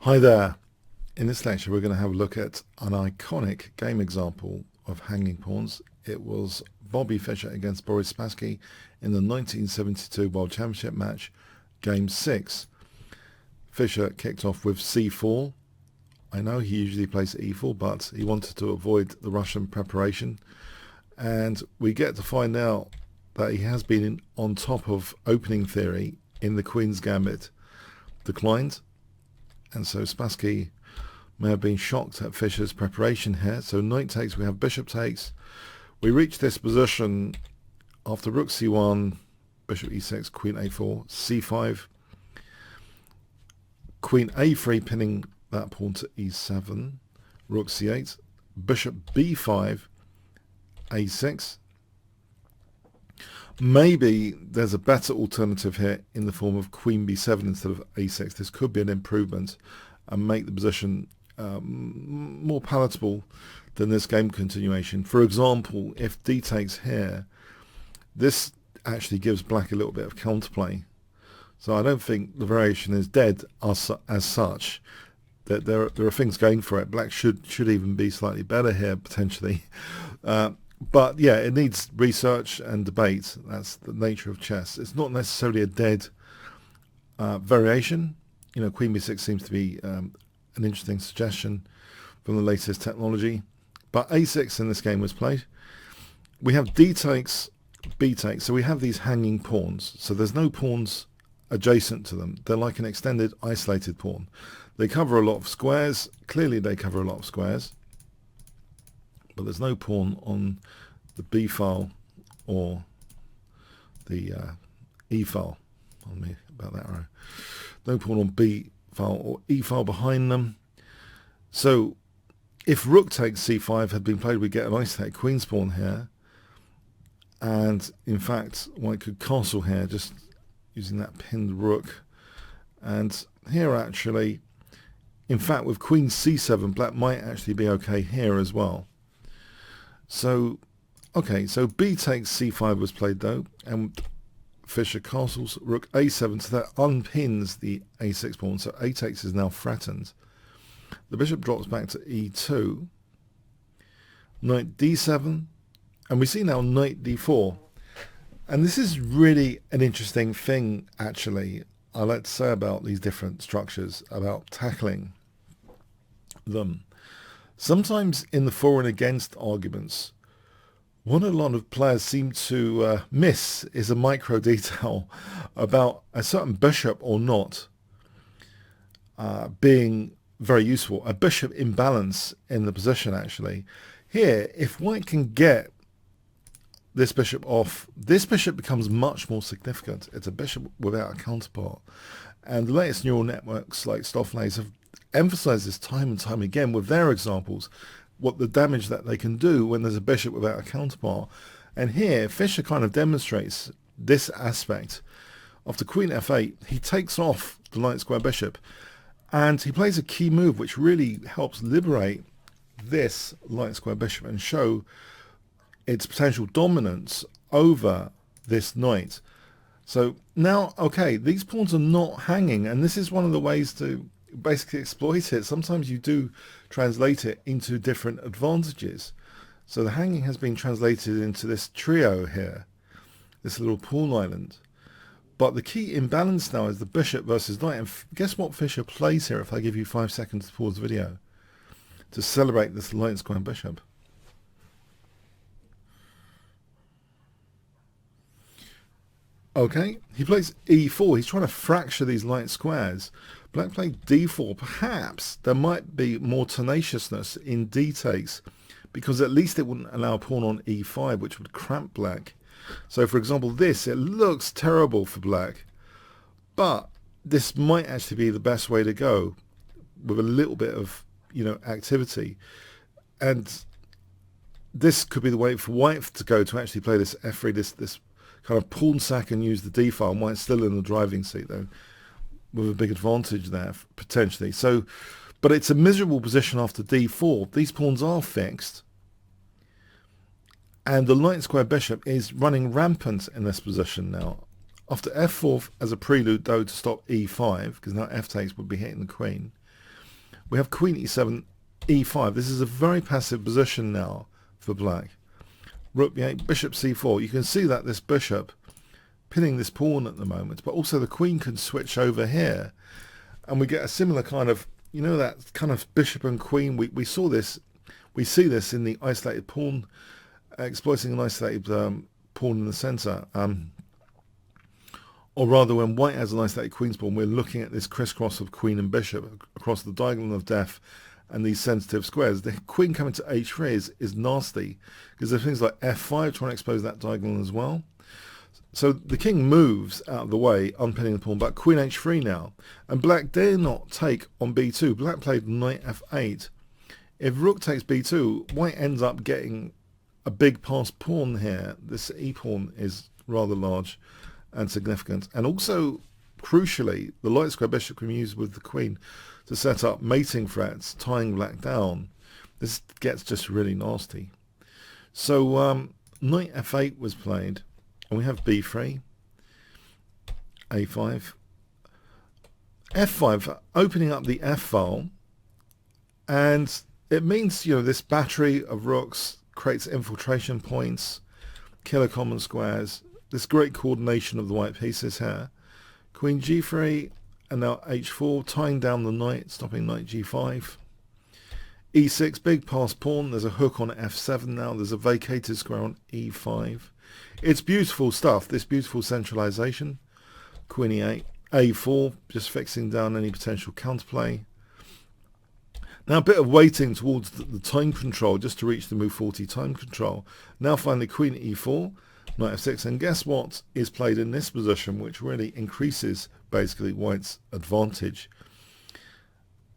Hi there. In this lecture we're going to have a look at an iconic game example of hanging pawns. It was Bobby Fischer against Boris Spassky in the 1972 World Championship match, Game 6. Fischer kicked off with c4. I know he usually plays e4, but he wanted to avoid the Russian preparation. And we get to find out that he has been on top of opening theory in the Queen's Gambit. Declined. And so Spassky may have been shocked at Fischer's preparation here. So knight takes, we have bishop takes. We reach this position after rook c1, bishop e6, queen a4, c5, queen a3 pinning that pawn to e7, rook c8, bishop b5, a6. Maybe there's a better alternative here in the form of queen b7 instead of a6. This could be an improvement and make the position more palatable than this game continuation. For example, if d takes here, this actually gives black a little bit of counterplay. So I don't think the variation is dead as such. That there are things going for it. Black should even be slightly better here potentially. But yeah, it needs research and debate. That's the nature of chess. It's not necessarily a dead variation. You know, queen b6 seems to be an interesting suggestion from the latest technology. But a6 in this game was played. We have d takes, b takes. So we have these hanging pawns. So there's no pawns adjacent to them. They're like an extended, isolated pawn. They cover a lot of squares. Clearly they cover a lot of squares. But there's no pawn on the b file or the e file. On me about that arrow. No pawn on b file or e file behind them. So if rook takes c5 had been played, we get an isolated queen's pawn here. And in fact, white could castle here, just using that pinned rook. And here actually, in fact, with queen c7, black might actually be okay here as well. So, okay, so b takes c5 was played though, and Fischer castles rook a7, so that unpins the a6 pawn, so a takes is now threatened. The bishop drops back to e2, knight d7, and we see now knight d4. And this is really an interesting thing, actually, I like to say about these different structures, about tackling them. Sometimes in the for and against arguments, what a lot of players seem to miss is a micro detail about a certain bishop or not being very useful. A bishop imbalance in the position, actually. Here, if white can get this bishop off, this bishop becomes much more significant. It's a bishop without a counterpart. And the latest neural networks like Stoffley's have emphasized this time and time again with their examples, what the damage that they can do when there's a bishop without a counterpart. And here, Fischer kind of demonstrates this aspect. After queen f8, he takes off the light square bishop, and he plays a key move which really helps liberate this light square bishop and show its potential dominance over this knight. So now, okay, these pawns are not hanging, and this is one of the ways to basically exploit it. Sometimes you do translate it into different advantages. So the hanging has been translated into this trio here, this little pawn island. But the key imbalance now is the bishop versus knight. And guess what Fischer plays here if I give you 5 seconds to pause the video to celebrate this light square bishop. Okay, he plays e4. He's trying to fracture these light squares. Black played d4. Perhaps there might be more tenaciousness in d takes, because at least it wouldn't allow a pawn on e5, which would cramp black. So for example, this, it looks terrible for black, but this might actually be the best way to go with a little bit of, you know, activity. And this could be the way for white to go to actually play this f3, this kind of pawn sack and use the d file. White's still in the driving seat though, with a big advantage there potentially. So, but it's a miserable position after d4. These pawns are fixed, and the light square bishop is running rampant in this position now. After f4 as a prelude though to stop e5, because now f takes would be hitting the queen. We have queen e7, e5. This is a very passive position now for black. Rook b8, bishop c4. You can see that this bishop pinning this pawn at the moment, but also the queen can switch over here, and we get a similar kind of, you know, that kind of bishop and queen. We saw this, we see this in the isolated pawn, exploiting an isolated pawn in the center. Or rather, when white has an isolated queen's pawn, we're looking at this crisscross of queen and bishop across the diagonal of death and these sensitive squares. The queen coming to h3 is nasty, because there's things like f5 trying to expose that diagonal as well. So the king moves out of the way, unpinning the pawn, but queen h3 now. And black dare not take on b2. Black played knight f8. If rook takes b2, white ends up getting a big passed pawn here. This e-pawn is rather large and significant. And also, crucially, the light square bishop can be used with the queen to set up mating threats, tying black down. This gets just really nasty. So knight f8 was played, and we have b3, a5, f5, opening up the f file, and it means, you know, this battery of rooks creates infiltration points, killer common squares, this great coordination of the white pieces here. Queen g3, and now h4, tying down the knight, stopping knight g5. e6, big passed pawn. There's a hook on f7 now. There's a vacated square on e5. It's beautiful stuff, this beautiful centralization. Queen e8, a4, just fixing down any potential counterplay. Now a bit of waiting towards the time control, just to reach the move 40 time control. Now finally queen e4, knight f6, and guess what is played in this position, which really increases basically white's advantage.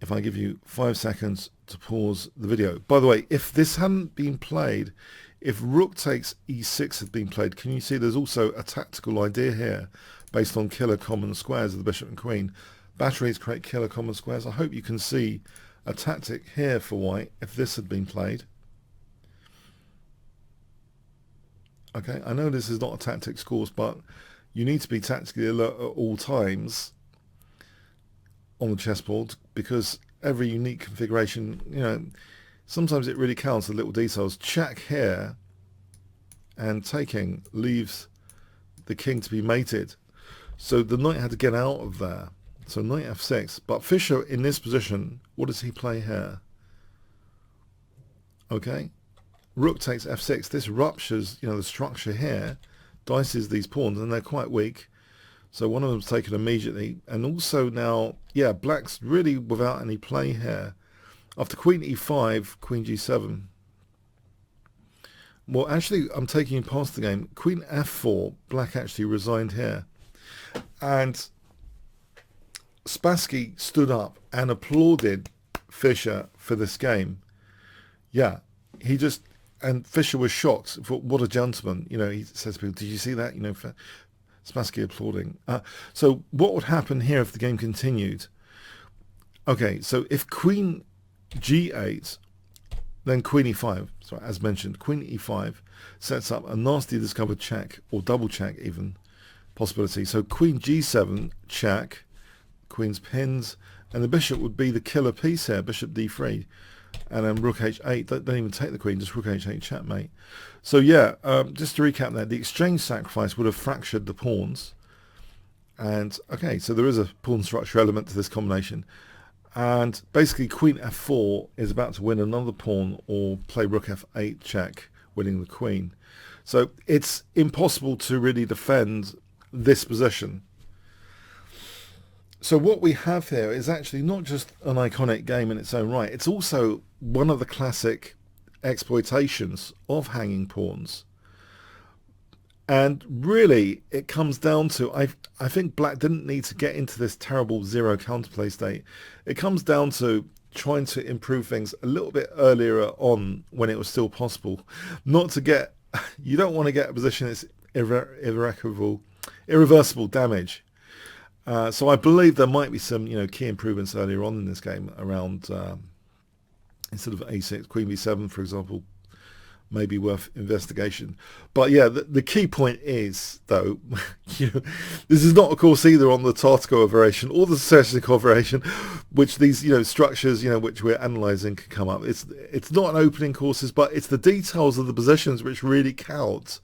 If I give you 5 seconds to pause the video. By the way, if this hadn't been played, if rook takes e6 had been played, can you see there's also a tactical idea here based on killer common squares of the bishop and queen. Batteries create killer common squares. I hope you can see a tactic here for white if this had been played. Okay, I know this is not a tactics course, but you need to be tactically alert at all times on the chessboard, because every unique configuration, you know, sometimes it really counts, the little details. Check here, and taking leaves the king to be mated. So the knight had to get out of there. So knight f6. But Fischer in this position, what does he play here? Okay. Rook takes f6. This ruptures, you know, the structure here, dices these pawns, and they're quite weak. So one of them's taken immediately. And also now, yeah, black's really without any play here. After queen e5, queen g7. Well, actually, I'm taking you past the game. Queen f4, black actually resigned here. And Spassky stood up and applauded Fischer for this game. Yeah, he just, and Fischer was shocked. For what a gentleman. You know, he says to people, did you see that? You know, Spassky applauding. So what would happen here if the game continued? Okay, so if queen g8, then queen e5, so as mentioned, queen e5 sets up a nasty discovered check, or double check even, possibility. So queen g7, check, queen's pins, and the bishop would be the killer piece here, bishop d3, and then rook h8, don't even take the queen, just rook h8 checkmate. So yeah, just to recap that, the exchange sacrifice would have fractured the pawns, and okay, so there is a pawn structure element to this combination. And basically queen f4 is about to win another pawn, or play rook f8 check, winning the queen. So it's impossible to really defend this position. So what we have here is actually not just an iconic game in its own right, it's also one of the classic exploitations of hanging pawns. And really, it comes down to, I think black didn't need to get into this terrible zero counterplay state. It comes down to trying to improve things a little bit earlier on when it was still possible. Not to get, you don't want to get a position that's irreversible damage. So I believe there might be some, you know, key improvements earlier on in this game around, instead of a6, queen b7, for example, maybe worth investigation. But yeah, the key point is, though, this is not, of course, either on the Tartakow variation or the Sessikov variation, which these, structures, which we're analysing can come up. It's not an opening courses, but it's the details of the positions which really count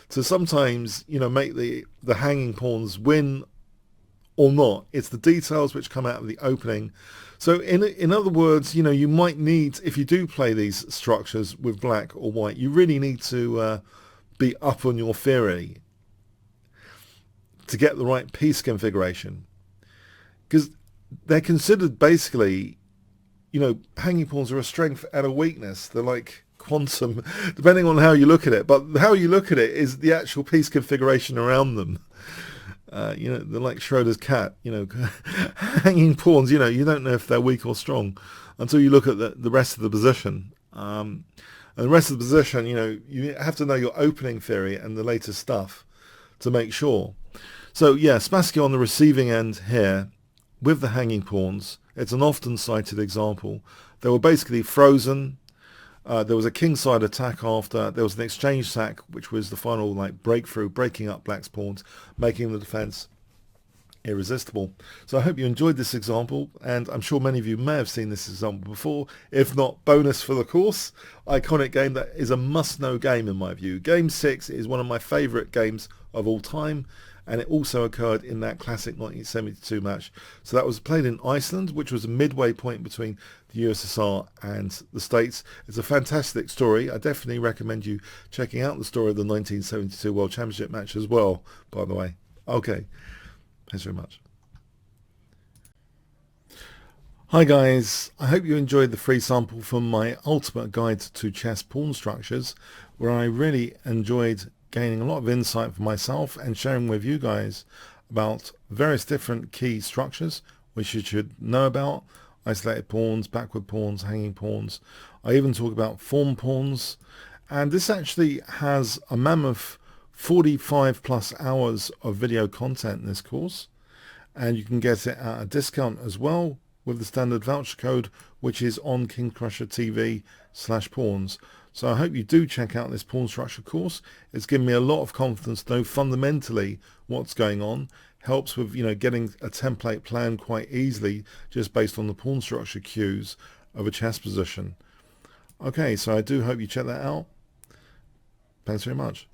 to sometimes, make the hanging pawns win or not. It's the details which come out of the opening. So in other words, you might need, if you do play these structures with black or white, you really need to be up on your theory to get the right piece configuration, because they're considered basically, hanging pawns are a strength and a weakness. They're like quantum, depending on how you look at it. But how you look at it is the actual piece configuration around them. They're like Schroeder's cat, hanging pawns, you don't know if they're weak or strong until you look at the rest of the position. And the rest of the position, you have to know your opening theory and the latest stuff to make sure. So yeah, Spassky on the receiving end here with the hanging pawns. It's an often cited example. They were basically frozen. There was a kingside attack after. There was an exchange sack, which was the final breakthrough, breaking up black's pawns, making the defense irresistible. So I hope you enjoyed this example, and I'm sure many of you may have seen this example before. If not, bonus for the course. Iconic game that is a must-know game in my view. Game 6 is one of my favourite games of all time, and it also occurred in that classic 1972 match. So that was played in Iceland, which was a midway point between the USSR and the States. It's a fantastic story. I definitely recommend you checking out the story of the 1972 World Championship match as well, by the way. Okay, thanks very much. Hi guys, I hope you enjoyed the free sample from my ultimate guide to chess pawn structures, where I really enjoyed gaining a lot of insight for myself and sharing with you guys about various different key structures which you should know about: isolated pawns, backward pawns, hanging pawns. I even talk about form pawns, and this actually has a mammoth 45 plus hours of video content in this course, and you can get it at a discount as well with the standard voucher code, which is on Kingscrusher TV/pawns. So I hope you do check out this pawn structure course. It's given me a lot of confidence to know fundamentally what's going on. Helps with getting a template plan quite easily just based on the pawn structure cues of a chess position. Okay, so I do hope you check that out. Thanks very much.